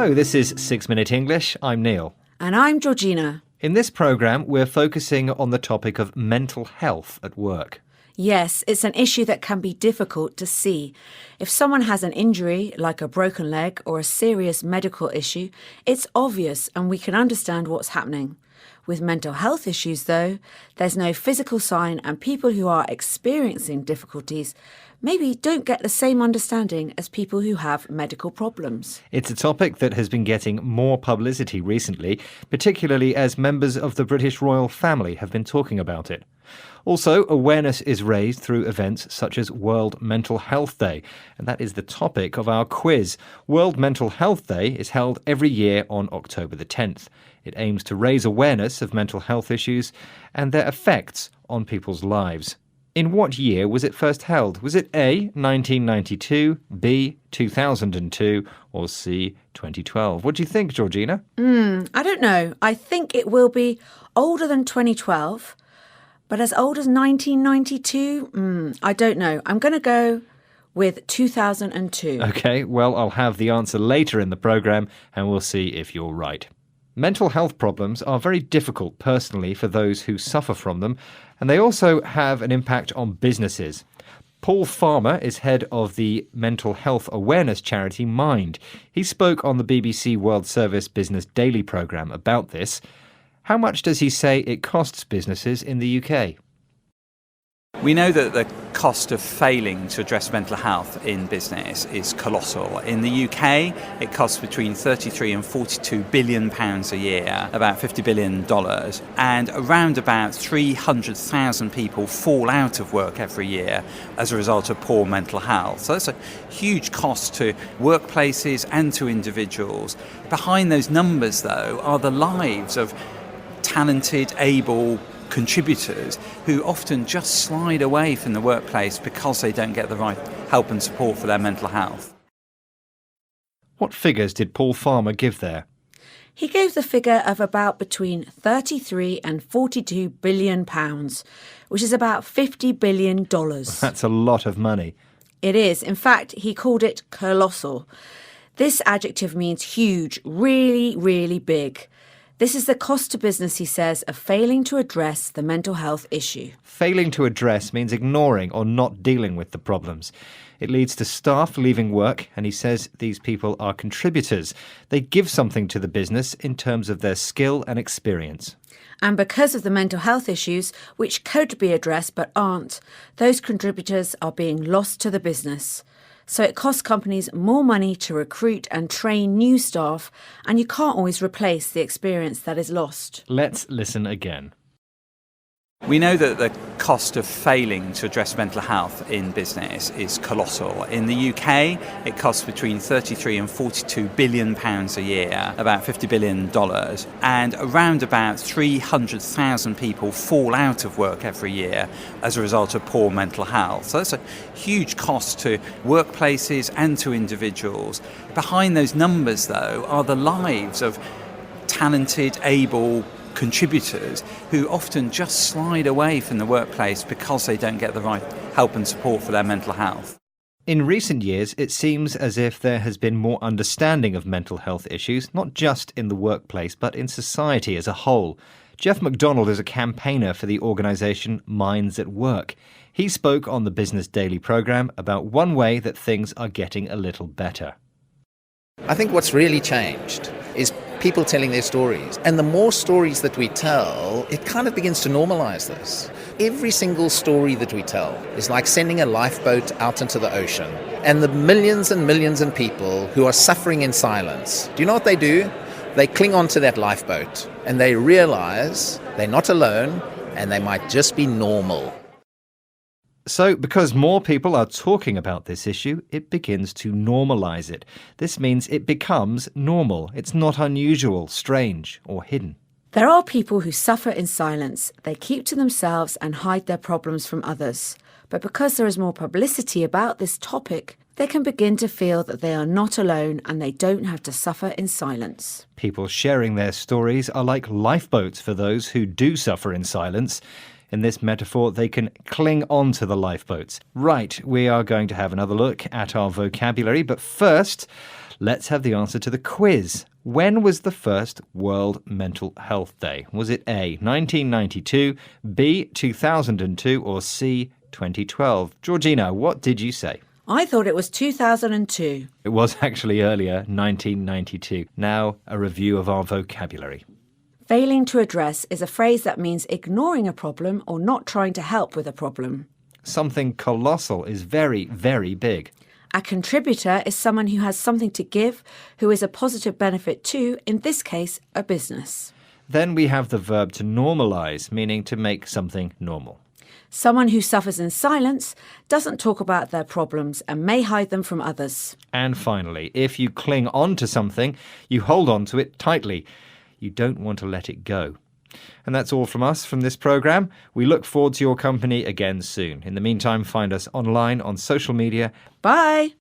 Hello, this is 6 Minute English. I'm Neil. And I'm Georgina. In this programme, we're focusing on the topic of mental health at work. Yes, it's an issue that can be difficult to see. If someone has an injury, like a broken leg or a serious medical issue, it's obvious and we can understand what's happening. With mental health issues, though, there's no physical sign and people who are experiencing difficulties maybe don't get the same understanding as people who have medical problems. It's a topic that has been getting more publicity recently, particularly as members of the British royal family have been talking about it. Also, awareness is raised through events such as World Mental Health Day, and that is the topic of our quiz. World Mental Health Day is held every year on October the 10th. It aims to raise awareness of mental health issues and their effects on people's lives. In what year was it first held? Was it A, 1992, B, 2002, or C, 2012? What do you think, Georgina? I don't know. I think it will be older than 2012, but as old as 1992? I don't know. I'm going to go with 2002. OK, well, I'll have the answer later in the programme and we'll see if you're right. Mental health problems are very difficult personally for those who suffer from them, and they also have an impact on businesses. Paul Farmer is head of the mental health awareness charity Mind. He spoke on the BBC World Service Business Daily programme about this. How much does he say it costs businesses in the UK? We know that the cost of failing to address mental health in business is colossal. In the UK, it costs between 33 and 42 billion pounds a year, about $50 billion, and around about 300,000 people fall out of work every year as a result of poor mental health. So that's a huge cost to workplaces and to individuals. Behind those numbers, though, are the lives of talented, able contributors who often just slide away from the workplace because they don't get the right help and support for their mental health. What figures did Paul Farmer give there? He gave the figure of about between 33 and 42 billion pounds, which is about $50 billion. That's a lot of money. It is. In fact, he called it colossal. This adjective means huge, really, really big. This is the cost to business, he says, of failing to address the mental health issue. Failing to address means ignoring or not dealing with the problems. It leads to staff leaving work, and he says these people are contributors. They give something to the business in terms of their skill and experience. And because of the mental health issues, which could be addressed but aren't, those contributors are being lost to the business. So it costs companies more money to recruit and train new staff, and you can't always replace the experience that is lost. Let's listen again. We know that the cost of failing to address mental health in business is colossal. In the UK, it costs between 33 and 42 billion pounds a year, about $50 billion, and around about 300,000 people fall out of work every year as a result of poor mental health. So that's a huge cost to workplaces and to individuals. Behind those numbers, though, are the lives of talented, able contributors who often just slide away from the workplace because they don't get the right help and support for their mental health. In recent years, it seems as if there has been more understanding of mental health issues, not just in the workplace, but in society as a whole. Jeff McDonald is a campaigner for the organisation Minds at Work. He spoke on the Business Daily programme about one way that things are getting a little better. I think what's really changed is people telling their stories. And the more stories that we tell, it kind of begins to normalize this. Every single story that we tell is like sending a lifeboat out into the ocean. And the millions and millions of people who are suffering in silence, do you know what they do? They cling onto that lifeboat and they realize they're not alone and they might just be normal. So, because more people are talking about this issue, it begins to normalise it. This means it becomes normal. It's not unusual, strange, or hidden. There are people who suffer in silence. They keep to themselves and hide their problems from others. But because there is more publicity about this topic, they can begin to feel that they are not alone and they don't have to suffer in silence. People sharing their stories are like lifeboats for those who do suffer in silence. In this metaphor, they can cling on to the lifeboats. Right, we are going to have another look at our vocabulary, but first, Let's have the answer to the quiz. When was the first World Mental Health Day? Was it A, 1992, B, 2002, or C, 2012? Georgina, what did you say? I thought it was 2002. It was actually earlier, 1992. Now, a review of our vocabulary. Failing to address is a phrase that means ignoring a problem or not trying to help with a problem. Something colossal is very, very big. A contributor is someone who has something to give, who is a positive benefit to, in this case, a business. Then we have the verb to normalise, meaning to make something normal. Someone who suffers in silence doesn't talk about their problems and may hide them from others. And finally, if you cling on to something, you hold on to it tightly. You don't want to let it go. And that's all from us from this programme. We look forward to your company again soon. In the meantime, find us online on social media. Bye!